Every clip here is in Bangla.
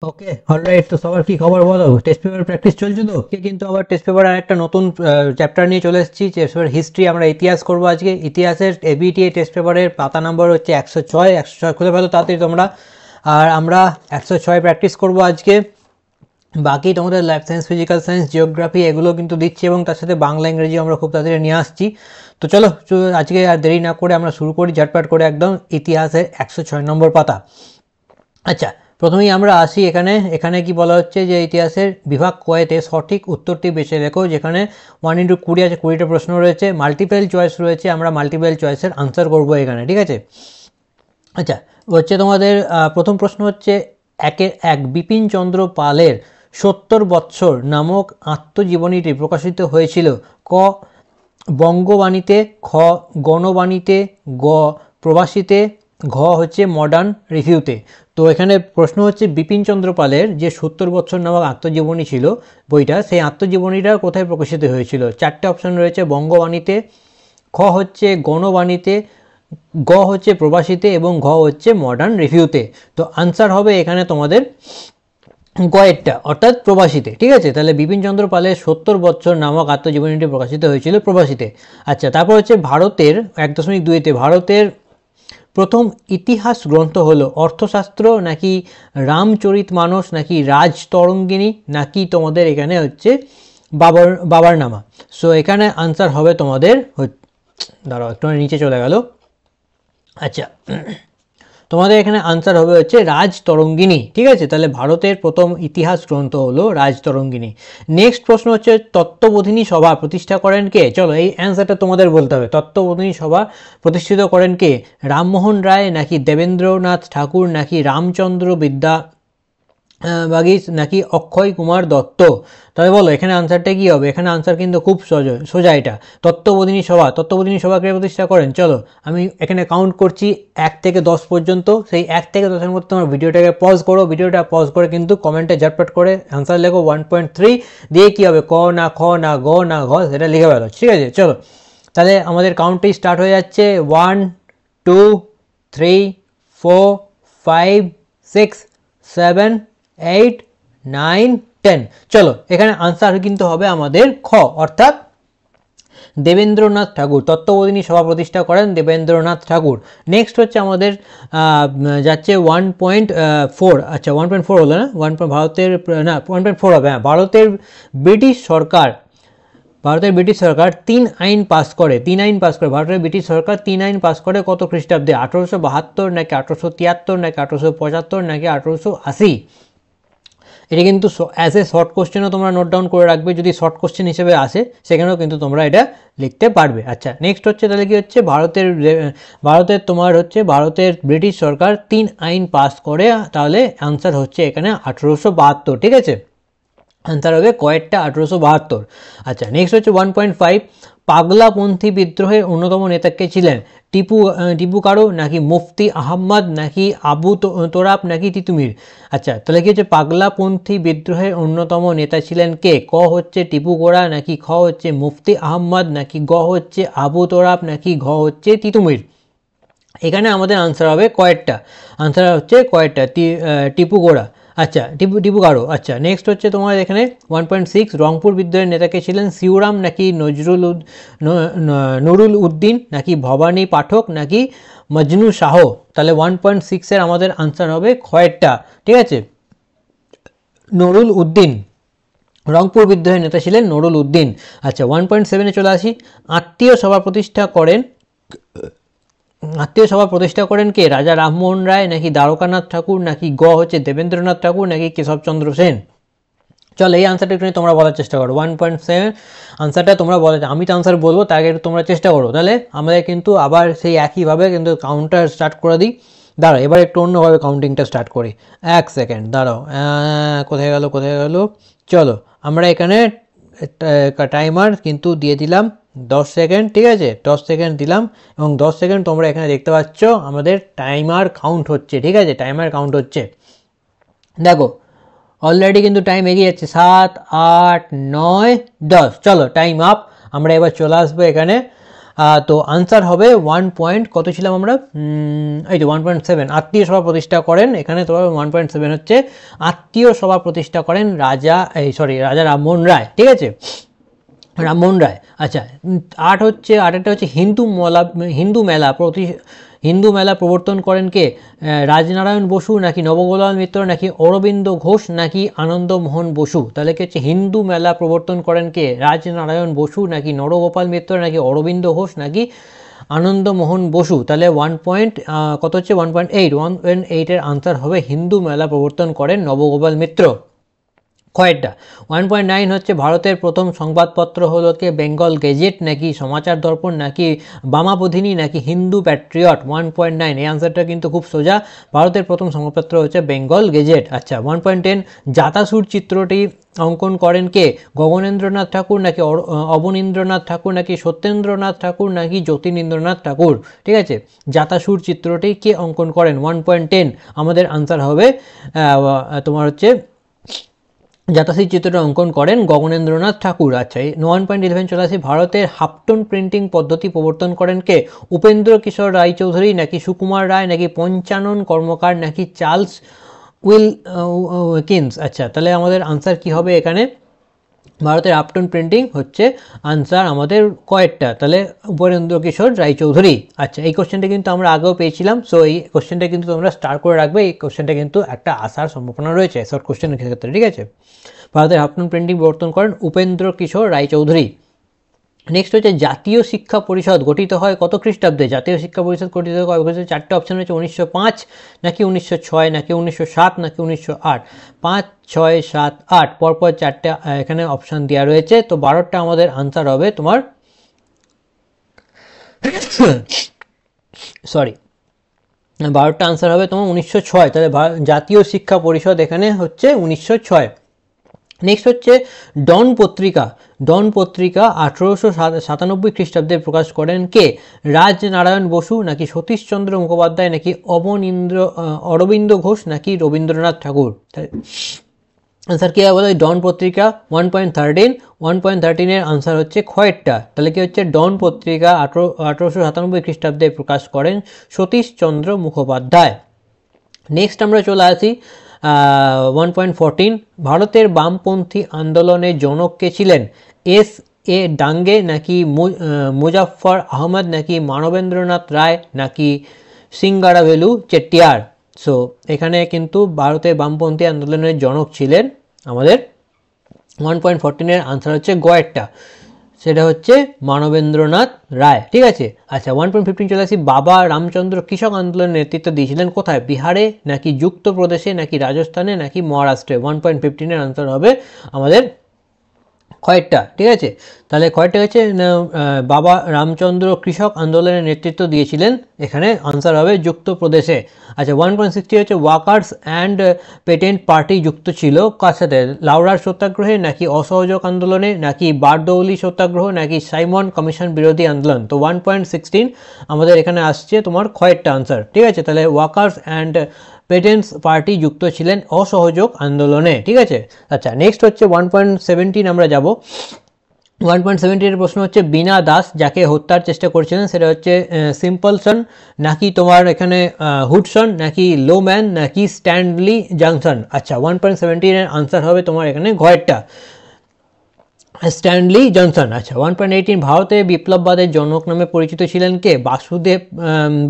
Okay alright. তো সবার কি খবর বলো? টেস্ট পেপার প্র্যাকটিস চলছে তো? কিন্তু আবার টেস্ট পেপার আর একটা নতুন চ্যাপ্টার নিয়ে চলে এসেছি। টেস্ট পেপার হিস্ট্রি, আমরা ইতিহাস করবো আজকে। ইতিহাসের এবিটিএ টেস্ট পেপারের পাতা নাম্বার হচ্ছে 106। 106 খুলে ফেলো তাড়াতাড়ি তোমরা। আর আমরা 106 প্র্যাকটিস করবো আজকে। বাকি তোমাদের life science, physical science, geography এগুলো কিন্তু দিচ্ছি, এবং তার সাথে বাংলা ইংরেজি আমরা খুব তাড়াতাড়ি নিয়ে আসছি। তো চলো আজকে আর দেরি না করে আমরা শুরু করি ঝটপট করে একদম ইতিহাসের 106 নম্বর পাতা। আচ্ছা, প্রথমেই আমরা আসি এখানে কি বলা হচ্ছে যে ইতিহাসের বিভাগ কয়েতে সঠিক উত্তরটি বেছে লেখো। যেখানে 1x20 আছে, 20টা প্রশ্ন রয়েছে, মাল্টিপল চয়েস রয়েছে। আমরা মাল্টিপল চয়েসের আনসার করবো এখানে, ঠিক আছে? আচ্ছা, হচ্ছে তোমাদের প্রথম প্রশ্ন হচ্ছে 1 বিপিনচন্দ্র পালের 70 বৎসর নামক আত্মজীবনীটি প্রকাশিত হয়েছিল। ক বঙ্গবাণীতে, খ গণবাণীতে, গ প্রবাসীতে, ঘ হচ্ছে মডার্ন রিভিউতে। তো এখানে প্রশ্ন হচ্ছে বিপিনচন্দ্র পালের যে 70 বছর নামক আত্মজীবনী ছিল বইটা, সেই আত্মজীবনীটা কোথায় প্রকাশিত হয়েছিল? 4টে অপশন রয়েছে, বঙ্গবাণীতে, খ হচ্ছে গণবাণীতে, গ হচ্ছে প্রবাসীতে, এবং ঘ হচ্ছে মডার্ন রিভিউতে। তো আনসার হবে এখানে তোমাদের গয়েরটা, অর্থাৎ প্রবাসীতে, ঠিক আছে? তাহলে বিপিনচন্দ্র পালের 70 বছর নামক আত্মজীবনীটি প্রকাশিত হয়েছিল প্রবাসীতে। আচ্ছা, তারপর হচ্ছে ভারতের 1.2-তে ভারতের প্রথম ইতিহাস গ্রন্থ হলো অর্থশাস্ত্র, নাকি রামচরিতমানস, নাকি রাজতরঙ্গিনী, নাকি তোমাদের এখানে হচ্ছে বাবরনামা। সো এখানে আনসার হবে তোমাদের, দাঁড়াও একটু নিচে চলে গেল। আচ্ছা, তোমাদের এখানে আনসার হবে হচ্ছে রাজতরঙ্গিনী, ঠিক আছে? তাহলে ভারতের প্রথম ইতিহাস গ্রন্থ হলো রাজতরঙ্গিনী। নেক্সট প্রশ্ন হচ্ছে তত্ত্ববোধিনী সভা প্রতিষ্ঠা করেন কে? চলো এই অ্যান্সারটা তোমাদের বলতে হবে। তত্ত্ববোধিনী সভা প্রতিষ্ঠিত করেন কে? রামমোহন রায়, নাকি দেবেন্দ্রনাথ ঠাকুর, নাকি রামচন্দ্র বাগিস, নাকি অক্ষয় কুমার দত্ত? তবে বলো এখানে আনসারটা কি হবে? এখানে আনসার কিন্তু খুব সোজা। এটা তত্ত্ববোধিনী সভা কে প্রতিষ্ঠা করেন? চলো আমি এখানে কাউন্ট করছি 1 থেকে 10 পর্যন্ত। সেই 1 থেকে 10-এর মধ্যে তোমার ভিডিওটাকে পজ করো, ভিডিওটা পজ করে কিন্তু কমেন্টে ঝটপট করে আনসার লেখো। 1.3 দিয়ে কি হবে? ক না খ না গ না ঘ, সেটা লিখে ফেলো, ঠিক আছে? চলো তাহলে আমাদের কাউন্টটি স্টার্ট হয়ে যাচ্ছে। 1 2 3 4 5 6 7 8 9 10। চলো এখানে আনসার কিন্তু হবে আমাদের খ, অর্থাৎ দেবেন্দ্রনাথ ঠাকুর। তত্ত্ববোধিনী সভা প্রতিষ্ঠা করেন দেবেন্দ্রনাথ ঠাকুর। নেক্সট হচ্ছে আমাদের যাচ্ছে 1.4। আচ্ছা 1.4 হলো না, ভারতের না 1.4 হবে, হ্যাঁ। ভারতের ব্রিটিশ সরকার 3 আইন পাস করে। ভারতের ব্রিটিশ সরকার 3 আইন পাস করে কত খ্রিস্টাব্দে? 1872, নাকি 1873, নাকি 1875, নাকি 1880? এটা কিন্তু অ্যাজ এ শর্ট কোশ্চেনও তোমরা নোট ডাউন করে রাখবে, যদি শর্ট কোশ্চেন হিসেবে আসে সেখানেও কিন্তু তোমরা এটা লিখতে পারবে। আচ্ছা নেক্সট হচ্ছে তাহলে কি হচ্ছে, ভারতের ব্রিটিশ সরকার 3 আইন পাস করে, তাহলে আনসার হচ্ছে এখানে 1872, ঠিক আছে? আনসার হবে কয়েকটা 1872। আচ্ছা নেক্সট হচ্ছে 1.5, পাগলাপন্থী বিদ্রোহের অন্যতম নেতা কে ছিলেন? টিপু কারো, নাকি মুফতি আহমদ, নাকি আবু তোরাব, নাকি তিতুমির? আচ্ছা তাহলে কি হচ্ছে, পাগলাপন্থী বিদ্রোহের অন্যতম নেতা ছিলেন কে? ক হচ্ছে টিপু গোরা, নাকি খ হচ্ছে মুফতি আহমদ, নাকি গ হচ্ছে আবু তোরাব, নাকি ঘ হচ্ছে তিতুমির? এখানে আমাদের আনসার হবে কয়েকটা, টিপু গোরা। আচ্ছা টিপু কারো। আচ্ছা নেক্সট হচ্ছে তোমার এখানে 1.6, রংপুর বিদ্রোহের নেতা কে ছিলেন? শিউরাম, নাকি নুরুল উদ্দিন, নাকি ভবানী পাঠক, নাকি মজনু শাহ? তাহলে 1.6 এর আমাদের আনসার হবে কয়েকটা, ঠিক আছে? নুরুল উদ্দিন, রংপুর বিদ্রোহের নেতা ছিলেন নুরুল উদ্দিন। আচ্ছা 1.7-এ চলে আসি। আত্মীয় সভা প্রতিষ্ঠা করেন কে? রাজা রামমোহন রায়, নাকি দ্বারকানাথ ঠাকুর, নাকি গ হচ্ছে দেবেন্দ্রনাথ ঠাকুর, নাকি কেশবচন্দ্র সেন? চলো এই আনসারটা একটু তোমরা বলার চেষ্টা করো। 1.7 আনসারটা তোমরা বলে, আমি তো আনসার বলবো তার আগে একটু তোমরা চেষ্টা করো। তাহলে আমাদের কিন্তু আবার সেই একইভাবে কিন্তু কাউন্টার স্টার্ট করে দিই। দাঁড়াও এবার একটু অন্যভাবে কাউন্টিংটা স্টার্ট করি। 1 সেকেন্ড দাঁড়াও, কোথায় গেল। চলো আমরা এখানে টাইমার কিন্তু দিয়ে দিলাম 10 সেকেন্ড, ঠিক আছে? 10 সেকেন্ড দিলাম, এবং 10 সেকেন্ড তোমরা এখানে দেখতে পাচ্ছ আমাদের টাইমার কাউন্ট হচ্ছে, ঠিক আছে? টাইমার কাউন্ট হচ্ছে, দেখো অলরেডি কিন্তু টাইম এগিয়ে যাচ্ছে। 7 8 9 10। চলো টাইম আপ। আমরা এবার চলে আসবো এখানে তো আনসার হবে 1 পয়েন্ট কত ছিলাম আমরা, এই যে 1.7 আত্মীয় সভা প্রতিষ্ঠা করেন। এখানে তোমার 1.7 হচ্ছে আত্মীয় সভা প্রতিষ্ঠা করেন রাজা রামমোহন রায়, ঠিক আছে, রামমোহন রায়। আচ্ছা 8 হচ্ছে, আরেকটা হচ্ছে হিন্দু মেলা প্রবর্তন করেন কে? রাজনারায়ণ বসু নাকি নবগোপাল মিত্র নাকি অরবিন্দ ঘোষ নাকি আনন্দমোহন বসু? তাহলে কি হচ্ছে হিন্দু মেলা প্রবর্তন করেন কে? রাজনারায়ণ বসু নাকি নরগোপাল মিত্র নাকি অরবিন্দ ঘোষ নাকি আনন্দমোহন বসু? তাহলে 1 পয়েন্ট কত হচ্ছে 1.8 এর আনসার হবে হিন্দু মেলা প্রবর্তন করেন নবগোপাল মিত্র। কয়েকটা 1.9 হচ্ছে ভারতের প্রথম সংবাদপত্র হলো কি? বেঙ্গল গেজেট নাকি সমাচার দর্পণ নাকি বামাবোধিনী নাকি হিন্দু প্যাট্রিয়ট? 1.9 এই আনসারটা কিন্তু খুব সোজা, ভারতের প্রথম সংবাদপত্র হচ্ছে বেঙ্গল গেজেট। আচ্ছা 1.10 জাতাসুর চিত্রটি অঙ্কন করেন কে? গগনেন্দ্রনাথ ঠাকুর নাকি অবনীন্দ্রনাথ ঠাকুর নাকি সত্যেন্দ্রনাথ ঠাকুর নাকি যতীন্দ্রনাথ ঠাকুর? ঠিক আছে, জাতাসুর চিত্রটি কে অঙ্কন করেন? 1.10 আমাদের আনসার হবে তোমার হচ্ছে জাতাসির চিত্রটা অঙ্কন করেন গগনেন্দ্রনাথ ঠাকুর। আচ্ছা 1.11 চলে আসি, ভারতের হাফটোন প্রিন্টিং পদ্ধতি প্রবর্তন করেন কে? উপেন্দ্র কিশোর রায়চৌধুরী নাকি সুকুমার রায় নাকি পঞ্চানন কর্মকার নাকি চার্লস উইলকিন্স? আচ্ছা তাহলে আমাদের আনসার কি হবে এখানে? ভারতের হাফটোন প্রিন্টিং হচ্ছে আনসার আমাদের কয়েকটা, তাহলে উপেন্দ্র কিশোর রায়চৌধুরী। আচ্ছা এই কোশ্চেনটা কিন্তু আমরা আগেও পেয়েছিলাম, সো এই কোশ্চেনটা কিন্তু তোমরা স্টার করে রাখবে, এই কোশ্চেনটা কিন্তু একটা আসার সম্ভাবনা রয়েছে শর্ট কোশ্চেনের ক্ষেত্রে, ঠিক আছে। ভারতের হাফটোন প্রিন্টিং প্রবর্তন করেন উপেন্দ্র কিশোর রায়চৌধুরী। নেক্সট হচ্ছে জাতীয় শিক্ষা পরিষদ গঠিত হয় কত খ্রিস্টাব্দে? জাতীয় শিক্ষা পরিষদ গঠিত হয় 4টে অপশন রয়েছে, 1905 নাকি 1906 নাকি 1907 নাকি 1908? 5, 6, 7, 8 পরপর 4টে এখানে অপশন দেওয়া রয়েছে, তো 12টা আমাদের আনসার হবে তোমার সরি 12টা আনসার হবে তোমার 1906, তাহলে জাতীয় শিক্ষা পরিষদ এখানে হচ্ছে 1906। নেক্সট হচ্ছে ডন পত্রিকা 1897 খ্রিস্টাব্দে প্রকাশ করেন কে? রাজনারায়ণ বসু নাকি সতীশচন্দ্র মুখোপাধ্যায় নাকি অরবিন্দ ঘোষ নাকি রবীন্দ্রনাথ ঠাকুর? আনসার কি হবে? ডন পত্রিকা 1.13 এর আনসার হচ্ছে খয়েরটা, তাহলে কি হচ্ছে ডন পত্রিকা 1897 খ্রিস্টাব্দে প্রকাশ করেন সতীশচন্দ্র মুখোপাধ্যায়। নেক্সট আমরা চলে আসি 1.14 ভারতের বামপন্থী আন্দোলনের জনক কে ছিলেন? এস.এ. ডাঙ্গে নাকি মুজাফফর আহমদ নাকি মানবেন্দ্রনাথ রায় নাকি সিঙ্গারাভেলু চেট্টিয়ার? সো এখানে কিন্তু ভারতের বামপন্থী আন্দোলনের জনক ছিলেন আমাদের 1.14 এর আনসার হচ্ছে গয়েরটা, সেটা হচ্ছে মানবেন্দ্রনাথ রায়, ঠিক আছে। আচ্ছা 1.15 চলে আসি, বাবা রামচন্দ্র কৃষক আন্দোলনের নেতৃত্ব দিয়েছিলেন কোথায়? বিহারে নাকি যুক্তপ্রদেশে নাকি রাজস্থানে নাকি মহারাষ্ট্রে? 1.15 এর আনসার হবে আমাদের কয়েকটা, ঠিক আছে। তাহলে কয়েকটা হচ্ছে বাবা রামচন্দ্র কৃষক আন্দোলনের নেতৃত্ব দিয়েছিলেন, এখানে আনসার হবে যুক্তপ্রদেশে। আচ্ছা 1.60 হচ্ছে ওয়ার্কার্স অ্যান্ড পেটেন্ট পার্টি যুক্ত ছিল কার সাথে? লাউরার সত্যাগ্রহে নাকি অসহযোগ আন্দোলনে নাকি বারদৌলি সত্যাগ্রহ নাকি সাইমন কমিশন বিরোধী আন্দোলন? তো 1.16 আমাদের এখানে আসছে তোমার কয়েকটা আনসার, ঠিক আছে। তাহলে ওয়ার্কার্স অ্যান্ড পেটেন্টস পার্টি যুক্ত ছিলেন অসহযোগ আন্দোলনে, ঠিক আছে। আচ্ছা নেক্সট হচ্ছে 1.17 আমরা যাব। 1.17 এর প্রশ্ন হচ্ছে বীণা দাস যাকে হত্যার চেষ্টা করেছিলেন সেটা হচ্ছে সিম্পলসন নাকি তোমার এখানে হুডসন নাকি লোম্যান নাকি স্ট্যানলি জনসন? আচ্ছা 1.17 এর আনসার হবে তোমার এখানে ঘয়েরটা স্ট্যানলি জনসন। আচ্ছা 1.18 ভারতের বিপ্লববাদের জনক নামে পরিচিত ছিলেন কে? বাসুদেব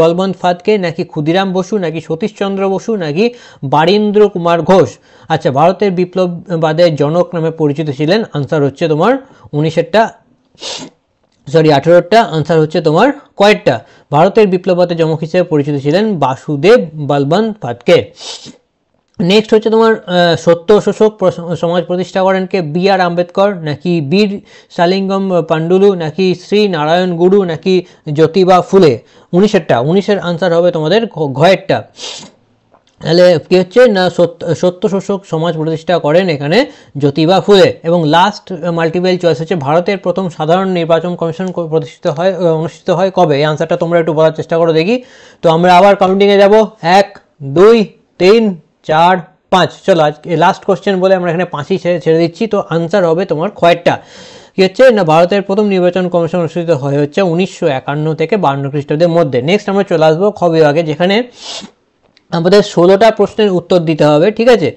বলবন্ত ফাতকে নাকি ক্ষুদিরাম বসু নাকি সতীশচন্দ্র বসু নাকি বারীন্দ্র কুমার ঘোষ? আচ্ছা ভারতের বিপ্লববাদের জনক নামে পরিচিত ছিলেন, আনসার হচ্ছে তোমার 18টা আনসার হচ্ছে তোমার কয়েকটা। ভারতের বিপ্লববাদের জনক হিসেবে পরিচিত ছিলেন বাসুদেব বলবন্ত ফাতকে। নেক্সট হচ্ছে তোমার সত্য শোষক সমাজ প্রতিষ্ঠা করেন কে? বি আর আম্বেদকর নাকি বীর সালিঙ্গম পান্ডুলু নাকি শ্রী নারায়ণ গুরু নাকি জ্যোতিবা ফুলে? 19এর আনসার হবে তোমাদের ঘয়েরটা। তাহলে কি হচ্ছে না সত্য শোষক সমাজ প্রতিষ্ঠা করেন এখানে জ্যোতিবা ফুলে। এবং লাস্ট মাল্টিপল চয়েস হচ্ছে ভারতের প্রথম সাধারণ নির্বাচন কমিশন অনুষ্ঠিত হয় কবে? এই আনসারটা তোমরা একটু বলার চেষ্টা করো দেখি। তো আমরা আবার কাউন্টিংয়ে যাব, 1, 2, 3, 4, 5। চলো আজকে লাস্ট কোশ্চেন বলে আমরা এখানে 5ই ছেড়ে দিচ্ছি, তো আনসার হবে তোমার কয়েকটা। কি হচ্ছে না, ভারতের প্রথম নির্বাচন কমিশন অনুষ্ঠিত হয় হচ্ছে 1951 থেকে 52 খ্রিস্টাব্দের মধ্যে। নেক্সট আমরা চলে আসবো খ বিভাগে, যেখানে আমাদের 16টা প্রশ্নের উত্তর দিতে হবে, ঠিক আছে।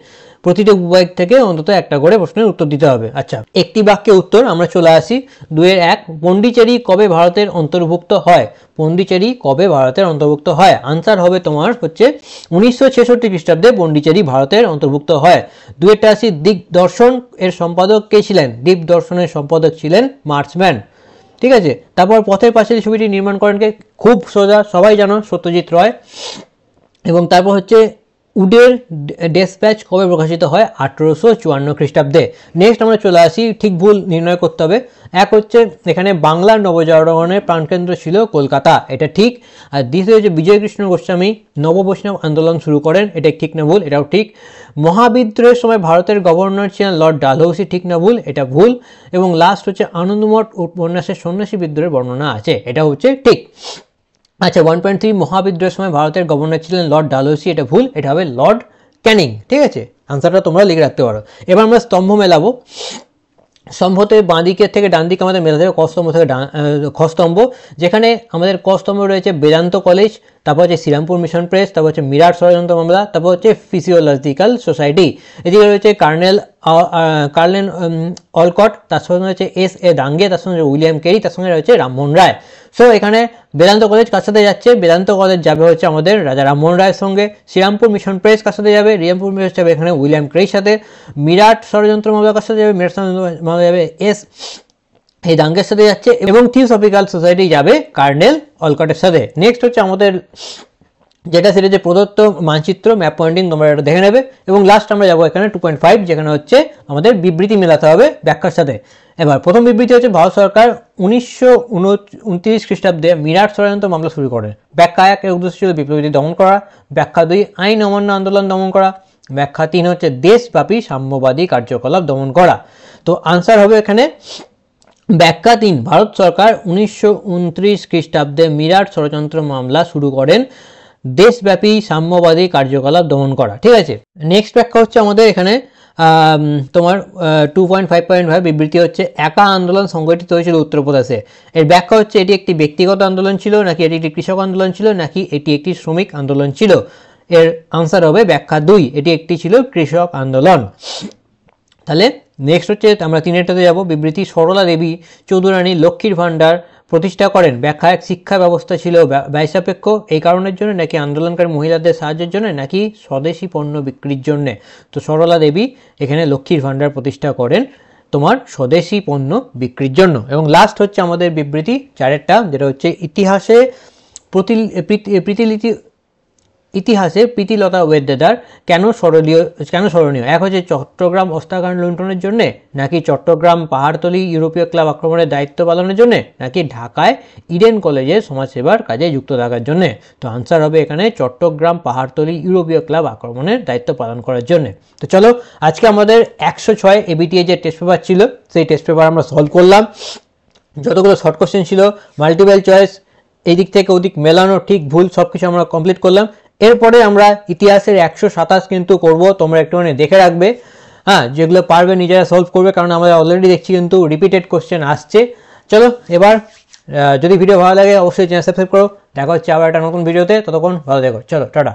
প্রতিটি উপবিভাগ থেকে অন্তত একটা করে প্রশ্নের উত্তর দিতে হবে। আচ্ছা, একটি বাক্যে উত্তর আমরা চলে আসি। 2-1, পন্ডিচেরি কবে ভারতের অন্তর্ভুক্ত হয়? পন্ডিচেরি কবে ভারতের অন্তর্ভুক্ত হয়? আনসার হবে তোমার হচ্ছে 1966 খ্রিস্টাব্দে পন্ডিচেরি ভারতের অন্তর্ভুক্ত হয়। 2-টা আসি, দিগদর্শন এর সম্পাদক কে ছিলেন? দিগদর্শনের সম্পাদক ছিলেন মার্চম্যান, ঠিক আছে। তারপর পথের পাঁচালী ছবিটি নির্মাণ করেন কে? খুব সোজা, সবাই জানো, সত্যজিৎ রায়। এবং তারপর হচ্ছে উডের ডেসপ্যাচ কবে প্রকাশিত হয়? 1854 খ্রিস্টাব্দে। নেক্সট আমরা চলে আসি, ঠিক ভুল নির্ণয় করতে হবে। এক হচ্ছে এখানে বাংলার নবজাগরণের প্রাণকেন্দ্র ছিল কলকাতা, এটা ঠিক। আর দ্বিতীয় হচ্ছে বিজয়কৃষ্ণ গোস্বামী নববৈষ্ণব আন্দোলন শুরু করেন, এটা ঠিক না ভুল? এটাও ঠিক। মহাবিদ্রোহের সময় ভারতের গভর্নর ছিলেন লর্ড ডালহৌসি, ঠিক না ভুল? এটা ভুল। এবং লাস্ট হচ্ছে আনন্দমঠ উপন্যাসের সন্ন্যাসী বিদ্রোহের বর্ণনা আছে, এটা হচ্ছে ঠিক। আচ্ছা, 1.3, মহাবিদ্রোহের সময় ভারতের গভর্নর ছিলেন লর্ড ডালহৌসি, এটা ভুল, এটা হবে লর্ড ক্যানিং, ঠিক আছে। আনসারটা তোমরা লিখে রাখতে পারো। এবার আমরা স্তম্ভ মেলাবো। স্তম্ভতে বাঁ দিকের থেকে ডান দিকে আমাদের মেলাতে হবে ক স্তম্ভ থেকে খ স্তম্ভ, যেখানে আমাদের ক স্তম্ভ রয়েছে বেদান্ত কলেজ, তারপর হচ্ছে শ্রীরামপুর মিশন প্রেস, তারপর হচ্ছে মিরাট ষড়যন্ত্র মামলা, তারপর হচ্ছে ফিজিওলজিক্যাল সোসাইটি। এদিকে রয়েছে কার্লেন অলকট, তার সঙ্গে রয়েছে S.A. দাঙ্গে, তার সঙ্গে উইলিয়াম কেরি, তার সঙ্গে রয়েছে রামমোহন রায়। সো এখানে বেদান্ত কলেজ কার সাথে যাচ্ছে? বেদান্ত কলেজ যাবে হচ্ছে আমাদের রাজা রামমোহন রায়ের সঙ্গে। শ্রীরামপুর মিশন প্রেস কার সাথে যাবে? শ্রীরামপুর মিশন যাবে এখানে উইলিয়াম কেরির সাথে। মিরাট ষড়যন্ত্র মামলা কার সাথে যাবে? মিরাট ষড়যন্ত্র মামলা যাবে এই দাঙ্গের সাথে যাচ্ছে। এবং থিওসফিক্যাল সোসাইটি যাবে কার্নেল অলকটের সাথে। নেক্সট হচ্ছে আমাদের যেটা সেটা যে প্রদত্ত মানচিত্র ম্যাপ পয়েন্টিং, তোমরা এটা দেখে নেবে। এবং লাস্ট আমরা যাবো এখানে 2.5, যেখানে হচ্ছে আমাদের বিবৃতি মেলাতে হবে ব্যাখ্যার সাথে। এবার প্রথম বিবৃতি হচ্ছে ভারত সরকার 1929 খ্রিস্টাব্দে মিরাট ষড়যন্ত্র মামলা শুরু করে। ব্যাখ্যা 1 এর উদ্দেশ্য ছিল বিপ্লবীদের দমন করা। ব্যাখ্যা 2, আইন অমান্য আন্দোলন দমন করা। ব্যাখ্যা 3 হচ্ছে দেশব্যাপী সাম্যবাদী কার্যকলাপ দমন করা। তো আনসার হবে এখানে ব্যাখ্যা 3, ভারত সরকার 1929 খ্রিস্টাব্দে মিরাট ষড়যন্ত্র মামলা শুরু করেন দেশব্যাপী সাম্যবাদী কার্যকলাপ দমন করা, ঠিক আছে। নেক্সট ব্যাখ্যা হচ্ছে আমাদের এখানে তোমার 2.5.5 বিবৃতি হচ্ছে একা আন্দোলন সংগঠিত হয়েছিল উত্তরপ্রদেশে। এর ব্যাখ্যা হচ্ছে এটি একটি ব্যক্তিগত আন্দোলন ছিল, নাকি এটি একটি কৃষক আন্দোলন ছিল, নাকি এটি একটি শ্রমিক আন্দোলন ছিল? এর আনসার হবে ব্যাখ্যা 2, এটি একটি ছিল কৃষক আন্দোলন। তাহলে নেক্সট হচ্ছে আমরা 3-টাতে যাব। বিবৃতি, সরলা দেবী চৌধুরানী লক্ষ্মীর ভাণ্ডার প্রতিষ্ঠা করেন। ব্যাখ্যা 1, শিক্ষা ব্যবস্থা ছিল ব্যয়সাপেক্ষ, এই কারণের জন্য, নাকি আন্দোলনকারী মহিলাদের সাহায্যের জন্য, নাকি স্বদেশি পণ্য বিক্রির জন্য? তো সরলা দেবী এখানে লক্ষ্মীর ভাণ্ডার প্রতিষ্ঠা করেন তোমার স্বদেশি পণ্য বিক্রির জন্য। এবং লাস্ট হচ্ছে আমাদের বিবৃতি 4-টা, যেটা হচ্ছে ইতিহাসে প্রীতিলতা ওয়েদেদার কেন স্মরণীয়? এক হচ্ছে চট্টগ্রাম অস্ত্রাগার লুণ্ঠনের জন্য, নাকি চট্টগ্রাম পাহাড়তলি ইউরোপীয় ক্লাব আক্রমণের দায়িত্ব পালনের জন্য, নাকি ঢাকায় ইডেন কলেজে সমাজসেবার কাজে যুক্ত থাকার জন্য? তো আনসার হবে এখানে চট্টগ্রাম পাহাড়তলি ইউরোপীয় ক্লাব আক্রমণের দায়িত্ব পালন করার জন্য। তো চলো, আজকে আমাদের 106 এবিটিএ যে টেস্ট পেপার ছিল সেই টেস্ট পেপার আমরা সলভ করলাম। যতগুলো শর্ট কোশ্চেন ছিল, মাল্টিপল চয়েস, এই দিক থেকে ওদিক মেলানো, ঠিক ভুল সবকিছু আমরা কমপ্লিট করলাম। এরপরে আমরা ইতিহাসের 127 কিন্তু করব, তোমরা একটুখানি দেখে রাখবে। হ্যাঁ, যেগুলো পারবে নিজেরা সলভ করবে, কারণ আমরা অলরেডি দেখছি কিন্তু রিপিটেড কোশ্চেন আসছে। চলো এবার, যদি ভিডিও ভালো লাগে অবশ্যই চ্যানেল সাবস্ক্রাইব করো। দেখা হচ্ছে আবার একটা নতুন ভিডিওতে, ততক্ষণ ভালো থেকো। চলো টাটা।